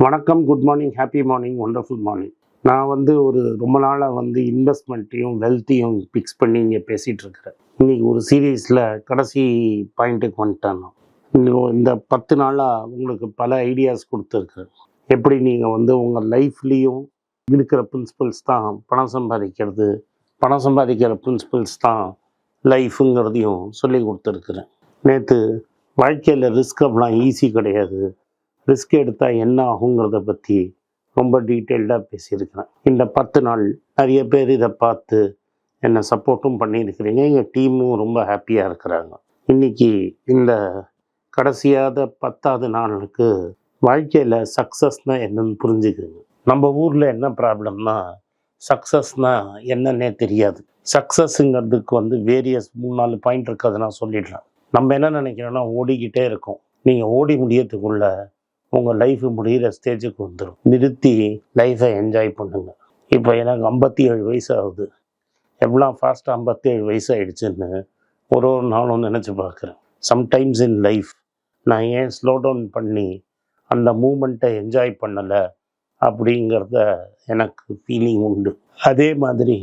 வணக்கம், good morning, happy morning, wonderful morning. நான் ஒரு ரொம்ப நாளாக இன்வெஸ்ட்மெண்ட்டையும் வெல்த்தையும் பிக்ஸ் பண்ணி இங்கே பேசிகிட்டு இருக்கிறேன். இன்றைக்கி ஒரு சீரீஸில் கடைசி பாயிண்ட்டுக்கு வந்துட்டேன். இந்த 10 நாளாக உங்களுக்கு பல ஐடியாஸ் கொடுத்துருக்குறேன். எப்படி நீங்கள் உங்கள் லைஃப்லேயும் இருக்கிற பிரின்சிபல்ஸ் தான் பணம் சம்பாதிக்கிறது, பணம் சம்பாதிக்கிற பிரின்சிபல்ஸ் தான் லைஃபுங்கிறதையும் சொல்லி கொடுத்துருக்குறேன். நேற்று வாழ்க்கையில் ரிஸ்க் அப்படிலாம் ஈஸி கிடையாது, ரிஸ்க் எடுத்தால் என்ன ஆகுங்கிறத பற்றி ரொம்ப டீட்டெயில்டாக பேசியிருக்கிறேன். இந்த 10 நாள் நிறைய பேர் இதை பார்த்து என்னை சப்போர்ட்டும் பண்ணியிருக்கிறீங்க. எங்கள் டீமும் ரொம்ப ஹாப்பியாக இருக்கிறாங்க. இன்றைக்கி இந்த கடைசியாத 10வது நாளுக்கு வாழ்க்கையில் சக்ஸஸ்னால் என்னன்னு புரிஞ்சுக்குங்க. நம்ம ஊரில் என்ன ப்ராப்ளம்னா, சக்ஸஸ்னால் என்னன்னே தெரியாது. சக்ஸஸ்ங்கிறதுக்கு வேரியஸ் 3-4 பாயிண்ட் இருக்குது, அதை நான் சொல்லிடுறேன். நம்ம என்ன நினைக்கிறோன்னா, ஓடிக்கிட்டே இருக்கோம். நீங்கள் ஓடி முடியறதுக்குள்ள உங்கள் லைஃபு முடிகிற ஸ்டேஜுக்கு வந்துடும். நிறுத்தி லைஃப்பை என்ஜாய் பண்ணுங்க. இப்போ எனக்கு 57 வயசு ஆகுது. எவ்வளோ ஃபாஸ்ட்டாக 57 வயசு ஆகிடுச்சுன்னு ஒரு நாளும் நினச்சி பார்க்குறேன். சம்டைம்ஸ் இன் லைஃப் நான் ஏன் ஸ்லோ டவுன் பண்ணி அந்த மூமெண்ட்டை என்ஜாய் பண்ணலை அப்படிங்கிறத எனக்கு ஃபீலிங் உண்டு. அதே மாதிரி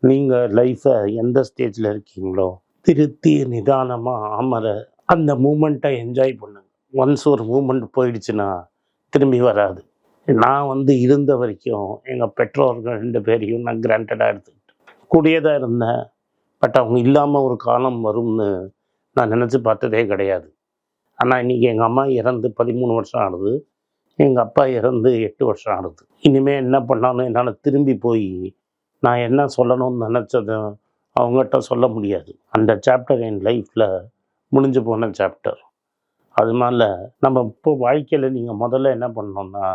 நீங்கள் லைஃப்பை எந்த ஸ்டேஜில் இருக்கீங்களோ திருத்தி நிதானமாக அமர அந்த மூமெண்ட்டை என்ஜாய் பண்ணுங்க. ஒன்ஸ் ஒரு மூமெண்ட் போயிடுச்சுன்னா திரும்பி வராது. நான் இருந்த வரைக்கும் எங்கள் பெற்றோர்கள் 2 பேரையும் நான் கிராண்டடாக எடுத்துக்கிட்டேன். கூடியதாக இருந்தேன். பட் அவங்க இல்லாமல் ஒரு காலம் வரும்னு நான் நினச்சி பார்த்ததே கிடையாது. ஆனால் இன்றைக்கி எங்கள் அம்மா இறந்து 13 வருஷம் ஆகுது, எங்கள் அப்பா இறந்து 8 வருஷம் ஆகுது. இனிமேல் என்ன பண்ணாலும் என்னால் திரும்பி போய் நான் என்ன சொல்லணும்னு நினச்சதும் அவங்ககிட்ட சொல்ல முடியாது. அந்த சாப்டர் என் லைஃப்பில் முடிஞ்சு போன சாப்டர். அதனால நம்ம இப்போ வாழ்க்கையில் நீங்கள் முதல்ல என்ன பண்ணோம்னா,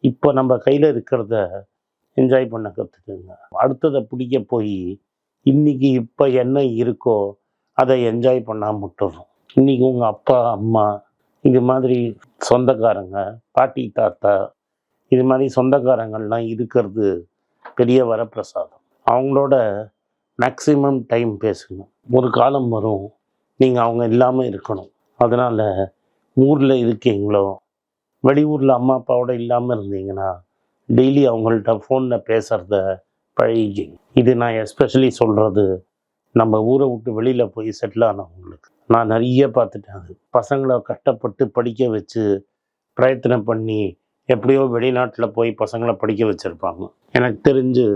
இப்போ நம்ம கையில் இருக்கிறத என்ஜாய் பண்ண கற்றுக்குங்க. அடுத்ததை பிடிக்க போய் இன்றைக்கி இப்போ என்ன இருக்கோ அதை என்ஜாய் பண்ணாமல் விட்டுறோம். இன்றைக்கி உங்கள் அப்பா அம்மா இது மாதிரி சொந்தக்காரங்க, பாட்டி தாத்தா இது மாதிரி சொந்தக்காரங்கள்லாம் இருக்கிறது பெரிய வரப்பிரசாதம். அவங்களோட மேக்சிமம் டைம் பேசுங்க. ஒரு காலம் வரும் நீங்கள் அவங்க இல்லாமல் இருக்கணும். அதனால் ஊரில் இருக்கீங்களோ வெளியூரில் அம்மா அப்பாவோட இல்லாமல் இருந்தீங்கன்னா டெய்லி அவங்கள்ட்ட ஃபோனில் பேசுகிறத பழகிக்கிங்க. இது நான் எஸ்பெஷலி சொல்கிறது நம்ம ஊரை விட்டு வெளியில் போய் செட்டில் ஆனவங்களுக்கு. நான் நிறைய பார்த்துட்டேன். அது பசங்களை கஷ்டப்பட்டு படிக்க வச்சு பிரயத்தனம் பண்ணி எப்படியோ வெளிநாட்டில் போய் பசங்களை படிக்க வச்சுருப்பாங்க. எனக்கு தெரிஞ்சு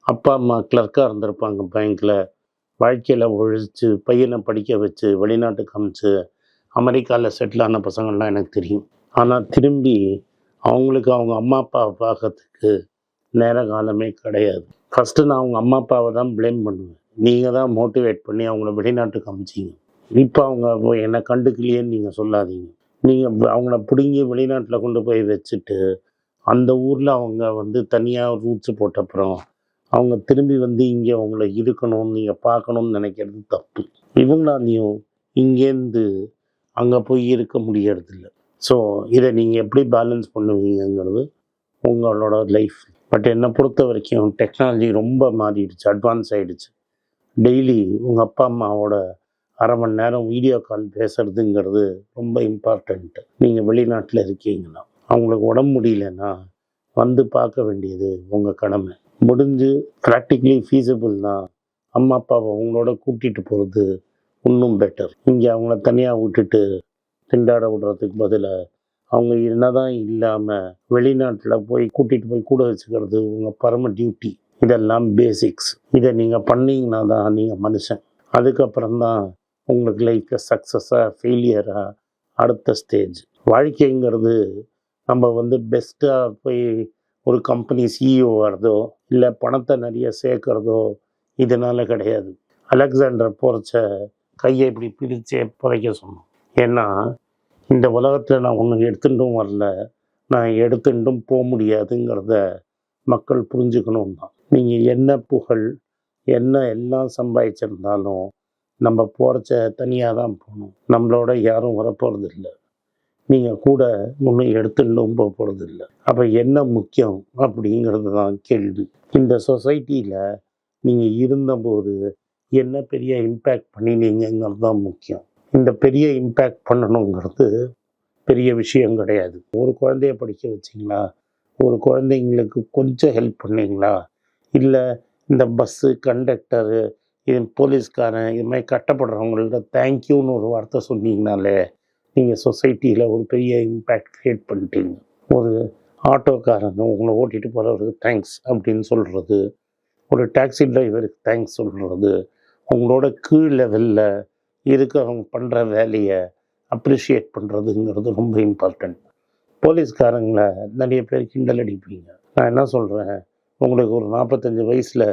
அப்பா அம்மா கிளர்க்காக இருந்திருப்பாங்க பேங்க்கில். வாழ்க்கையில் உழைச்சி பையனை படிக்க வச்சு வெளிநாட்டுக்கு அனுப்பிச்சு அமெரிக்காவில் செட்டில் ஆன பசங்கள்லாம் எனக்கு தெரியும். ஆனால் திரும்பி அவங்களுக்கு அவங்க அம்மா அப்பாவை பார்க்கறதுக்கு நேர காலமே கிடையாது. ஃபஸ்ட்டு நான் அவங்க அம்மா அப்பாவை தான் ப்ளேம் பண்ணுவேன். நீங்கள் தான் மோட்டிவேட் பண்ணி அவங்கள வெளிநாட்டுக்கு அனுப்பிச்சிங்க. இப்போ அவங்க என்னை கண்டுக்கலையேன்னு நீங்கள் சொல்லாதீங்க. நீங்கள் அவங்கள பிடுங்கி வெளிநாட்டில் கொண்டு போய் வச்சுட்டு அந்த ஊரில் அவங்க தனியாக ரூட்ஸு போட்டப்புறம் அவங்க திரும்பி இங்கே அவங்கள இருக்கணும்னு நீங்கள் பார்க்கணுன்னு நினைக்கிறது தப்பு. இவங்களாலையும் இங்கேருந்து அங்கே போய் இருக்க முடியறதில்ல. ஸோ இதை நீங்கள் எப்படி பேலன்ஸ் பண்ணுவீங்கிறது உங்களோட லைஃப். பட் என்னை பொறுத்த வரைக்கும் டெக்னாலஜி ரொம்ப மாறிடுச்சு, அட்வான்ஸ் ஆகிடுச்சு. டெய்லி உங்கள் அப்பா அம்மாவோட அரை மணி நேரம் வீடியோ கால் பேசுகிறதுங்கிறது ரொம்ப இம்பார்ட்டண்ட்டு. நீங்கள் வெளிநாட்டில் இருக்கீங்கன்னா அவங்களுக்கு உடம்பு முடியலன்னா பார்க்க வேண்டியது உங்கள் கடமை. முடிஞ்சு ப்ராக்டிக்கலி ஃபீஸிபிள்னா அம்மா அப்பாவை அவங்களோட கூட்டிகிட்டு போகிறது இன்னும் பெட்டர். இங்கே அவங்கள தனியாக விட்டுட்டு திண்டாட விடுறதுக்கு பதிலாக அவங்க என்னதான் இல்லாமல் வெளிநாட்டில் போய் கூட்டிகிட்டு போய் கூட வச்சுக்கிறது உங்கள் பரம டியூட்டி. இதெல்லாம் பேசிக்ஸ். இதை நீங்கள் பண்ணிங்கன்னா தான் நீங்கள் மனுஷன். அதுக்கப்புறம்தான் உங்களுக்கு லைஃப்பில் சக்ஸஸாக ஃபெயிலியராக அடுத்த ஸ்டேஜ். வாழ்க்கைங்கிறது நம்ம பெஸ்ட்டாக போய் ஒரு கம்பெனி சிஇஓ ஆகிறதோ இல்லை பணத்தை நிறைய சேர்க்குறதோ இதனால் கிடையாது. அலெக்சாண்டர் போர்ச்ச கையை இப்படி பிரித்து புதைக்க சொன்னோம். ஏன்னா இந்த உலகத்தில் நான் ஒன்று எடுத்துட்டும் வரல, நான் எடுத்துட்டும் போக முடியாதுங்கிறத மக்கள் புரிஞ்சுக்கணும் தான். நீங்கள் என்ன புகழ் என்ன எல்லாம் சம்பாதிச்சிருந்தாலும் நம்ம போகிறச்ச தனியாக தான் போகணும். நம்மளோட யாரும் வரப்போகிறது இல்லை. நீங்கள் கூட ஒன்றும் எடுத்துட்டும் போக போகிறது இல்லை. அப்போ என்ன முக்கியம் அப்படிங்கிறது தான் கேள்வி. இந்த சொசைட்டியில் நீங்கள் இருந்தபோது என்ன பெரிய இம்பேக்ட் பண்ணினீங்கிறது தான் முக்கியம். இந்த பெரிய இம்பேக்ட் பண்ணணுங்கிறது பெரிய விஷயம் கிடையாது. ஒரு குழந்தைய படிக்க வச்சிங்களா, ஒரு குழந்தைங்களுக்கு கொஞ்சம் ஹெல்ப் பண்ணீங்களா, இல்லை இந்த பஸ்ஸு கண்டக்டரு போலீஸ்காரன் இது மாதிரி கஷ்டப்படுறவங்கள்ட்ட தேங்க்யூன்னு ஒரு வார்த்தை சொன்னீங்கனாலே நீங்கள் சொசைட்டியில் ஒரு பெரிய இம்பேக்ட் க்ரியேட் பண்ணிட்டீங்க. ஒரு ஆட்டோக்காரன் உங்களை ஓட்டிகிட்டு போகிறவருக்கு தேங்க்ஸ் அப்படின்னு சொல்கிறது, ஒரு டாக்ஸி டிரைவருக்கு தேங்க்ஸ் சொல்கிறது, உங்களோட கீழ் லெவலில் இருக்கிறவங்க பண்ணுற வேலையை அப்ரிஷியேட் பண்ணுறதுங்கிறது ரொம்ப இம்பார்ட்டண்ட். போலீஸ்காரங்களை நிறைய பேர் கிண்டல் அடிப்பீங்க. நான் என்ன சொல்கிறேன், உங்களுக்கு ஒரு 45 வயசில்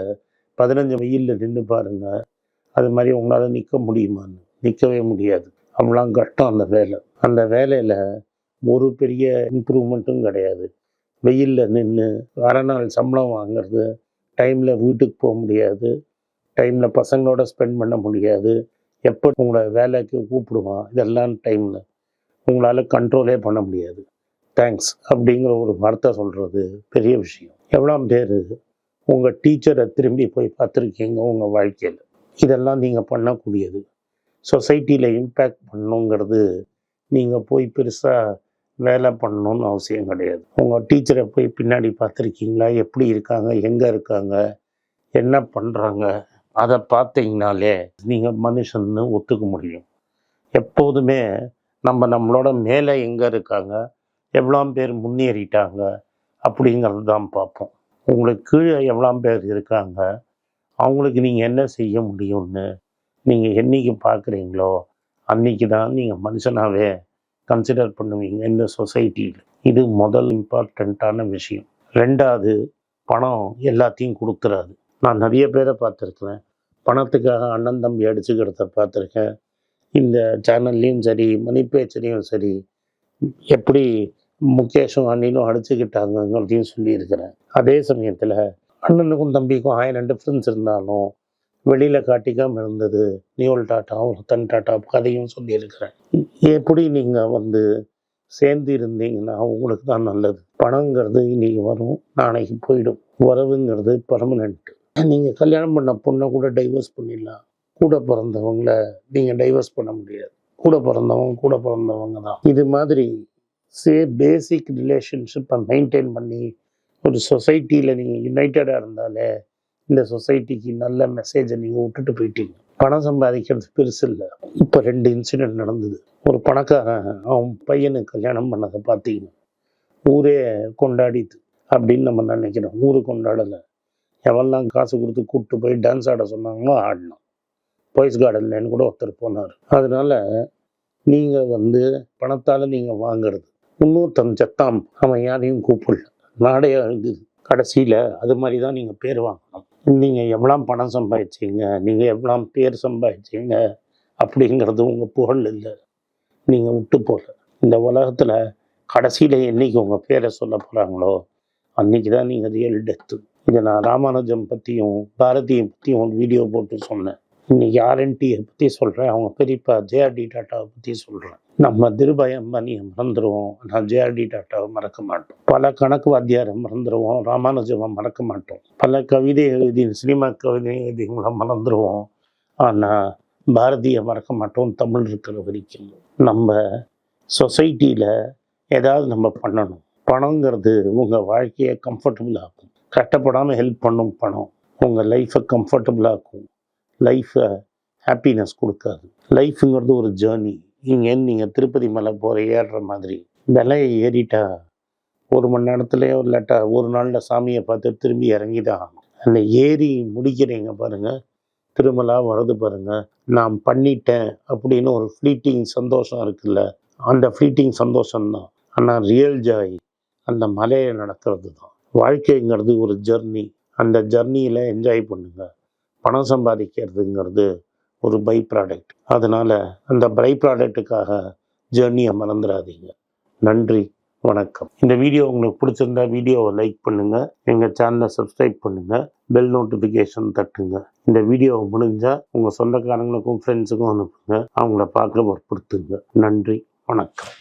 15 வெயிலில் நின்று பாருங்கள், அது மாதிரி உங்களால் நிற்க முடியுமான்னு? நிற்கவே முடியாது. அவ்வளோ கஷ்டம் அந்த வேலை. அந்த வேலையில் ஒரு பெரிய இம்ப்ரூவ்மெண்ட்டும் கிடையாது. வெயிலில் நின்று அரை நாள் சம்பளம் வாங்கிறது, டைமில் வீட்டுக்கு போக முடியாது, டைமில் பசங்களோட ஸ்பெண்ட் பண்ண முடியாது, எப்போ உங்களை வேலைக்கு கூப்பிடுவான் இதெல்லாம் டைமில் உங்களால் கண்ட்ரோலே பண்ண முடியாது. தேங்க்ஸ் அப்படிங்கிற ஒரு வார்த்தை சொல்கிறது பெரிய விஷயம். எவ்வளோ பேர் உங்கள் டீச்சரை திரும்பி போய் பார்த்துருக்கீங்க உங்கள் வாழ்க்கையில்? இதெல்லாம் நீங்கள் பண்ணக்கூடியது. சொசைட்டியில் இம்பேக்ட் பண்ணணுங்கிறது நீங்கள் போய் பெருசாக வேலை பண்ணணுன்னு அவசியம் கிடையாது. உங்கள் டீச்சரை போய் பின்னாடி பார்த்துருக்கீங்களா, எப்படி இருக்காங்க, எங்கே இருக்காங்க, என்ன பண்ணுறாங்க, அதை பார்த்தீங்கனாலே நீங்கள் மனுஷன்னு ஒத்துக்க முடியும். எப்போதுமே நம்மளோட மேலே எங்கே இருக்காங்க, எவ்வளோ பேர் முன்னேறிட்டாங்க அப்படிங்கிறது தான் பார்ப்போம். உங்களுக்கு கீழே எவ்வளோ பேர் இருக்காங்க, அவங்களுக்கு நீங்கள் என்ன செய்ய முடியும்னு நீங்கள் என்றைக்கு பார்க்குறீங்களோ அன்றைக்கி தான் நீங்கள் மனுஷனாகவே கன்சிடர் பண்ணுவீங்க இந்த சொசைட்டியில். இது முதல் இம்பார்ட்டண்ட்டான விஷயம். ரெண்டாவது, பணம் எல்லாத்தையும் கொடுக்குறாது. நான் நிறைய பேரை பார்த்துருக்குறேன், பணத்துக்காக அண்ணன் தம்பி அடிச்சுக்கிறத பார்த்துருக்கேன். இந்த சேனல்லையும் சரி, மணி பேச்சுலேயும் சரி, எப்படி முகேஷும் அண்ணிலும் அடிச்சுக்கிட்டாங்கிறதையும் சொல்லியிருக்கிறேன். அதே சமயத்தில் அண்ணனுக்கும் தம்பிக்கும் 1000 டிஃப்ரென்ஸ் இருந்தாலும் வெளியில் காட்டிக்காமல் இருந்தது நியோல் டாட்டாவும் ரத்தன் டாட்டா கதையும் சொல்லியிருக்கிறேன். எப்படி நீங்கள் சேர்ந்து இருந்தீங்கன்னா உங்களுக்கு தான் நல்லது. பணங்கிறது இன்றைக்கி வரும், நாளைக்கு போயிடும். உறவுங்கிறது பர்மனெண்ட். நீங்கள் கல்யாணம் பண்ண பொண்ணை கூட டைவர்ஸ் பண்ணிடலாம், கூட பிறந்தவங்கள நீங்கள் டைவர்ஸ் பண்ண முடியாது. கூட பிறந்தவங்க தான். இது மாதிரி பேசிக் ரிலேஷன்ஷிப்பை மெயின்டைன் பண்ணி ஒரு சொசைட்டியில் நீங்கள் யுனைட்டடாக இருந்தாலே இந்த சொசைட்டிக்கு நல்ல மெசேஜை நீங்கள் விட்டுட்டு போயிட்டீங்க. பணம் சம்பாதிக்கிறது பெருசு இல்லை. இப்போ 2 இன்சிடெண்ட் நடந்தது. ஒரு பணக்காரன் அவன் பையனுக்கு கல்யாணம் பண்ணதை பார்த்தீங்கன்னா ஊரே கொண்டாடிது அப்படின்னு நம்ம நினைக்கிறோம். ஊரு கொண்டாடலை. எவெல்லாம் காசு கொடுத்து கூப்பிட்டு போய் டான்ஸ் ஆட சொன்னாங்களோ ஆடினோம். பாய்ஸ் கார்டன்லன்னு கூட ஒருத்தர் போனார். அதனால நீங்கள் பணத்தால் நீங்கள் வாங்கிறது. இன்னொருத்தன் செத்தாம், அவன் யாரையும் கூப்பிடல, நாடே அழுகுது. கடைசியில் அது மாதிரி தான் நீங்கள் பேர் வாங்கணும். நீங்கள் எவ்வளோ பணம் சம்பாதிச்சிங்க, நீங்கள் எவ்வளோ பேர் சம்பாதிச்சிங்க அப்படிங்கிறது உங்கள் புகழ் இல்லை, நீங்கள் விட்டு போகல. இந்த உலகத்தில் கடைசியில் என்றைக்கு உங்கள் பேரை சொல்ல போகிறாங்களோ அன்றைக்கி தான் நீங்கள் ரியல் டெத்து. இதை நான் ராமானுஜம் பற்றியும் பாரதியை பற்றியும் ஒரு வீடியோ போட்டு சொன்னேன். இன்னைக்கு ஆர்என்டியை பற்றி சொல்கிறேன், அவங்க பெரியப்பா ஜேஆர்டி டாட்டாவை பற்றி சொல்கிறேன். நம்ம திருபாய் அம்பானியை மறந்துடுவோம், நான் ஜேஆர்டி டாட்டாவை மறக்க மாட்டோம். பல கணக்கு வாத்தியாரை மறந்துடுவோம், ராமானுஜவை மறக்க மாட்டோம். பல கவிதை எழுதி சினிமா கவிதை எழுதிங்களை மறந்துடுவோம், ஆனால் பாரதியை மறக்க மாட்டோம். தமிழ் இருக்கிற வரைக்கும் நம்ம சொசைட்டியில் ஏதாவது நம்ம பண்ணணும். பணங்கிறது உங்கள் வாழ்க்கையை கம்ஃபர்டபுளாகும். கஷ்டப்படாமல் ஹெல்ப் பண்ணும் பணம் உங்கள் லைஃப்பை கம்ஃபர்டபுளாகும். லைஃப்பை ஹாப்பினஸ் கொடுக்காது. லைஃப்புங்கிறது ஒரு ஜேர்னி. இங்கேருந்து நீங்கள் திருப்பதி மலை ஏறுற மாதிரி விலையை ஏறிட்டா 1 மணி நேரத்துலேயோ இல்லாட்டா ஒரு நாளில் சாமியை பார்த்து திரும்பி இறங்கி தான் ஆகணும். அந்த ஏறி முடிக்கிறீங்க பாருங்கள், திருமலா வருது பாருங்கள், நான் பண்ணிட்டேன் அப்படின்னு ஒரு ஃப்ளீட்டிங் சந்தோஷம் இருக்குல்ல, அந்த ஃப்ளீட்டிங் சந்தோஷம்தான். ஆனால் ரியல் ஜாய் அந்த மலையை நடக்கிறது தான். வாழ்க்கைங்கிறது ஒரு ஜர்னி. அந்த ஜர்னியில் என்ஜாய் பண்ணுங்கள். பணம் சம்பாதிக்கிறதுங்கிறது ஒரு பை ப்ராடக்ட். அதனால் அந்த பை ப்ராடக்ட்டுக்காக ஜேர்னியை மறந்துடாதீங்க. நன்றி, வணக்கம். இந்த வீடியோ உங்களுக்கு பிடிச்சிருந்தா வீடியோவை லைக் பண்ணுங்கள், எங்கள் சேனலை சப்ஸ்கிரைப் பண்ணுங்கள், பெல் நோட்டிஃபிகேஷன் தட்டுங்க. இந்த வீடியோவை முடிஞ்சால் உங்கள் சொந்தக்காரங்களுக்கும் ஃப்ரெண்ட்ஸுக்கும் அனுப்புங்க, அவங்கள பார்க்க வற்புறுத்துங்க. நன்றி, வணக்கம்.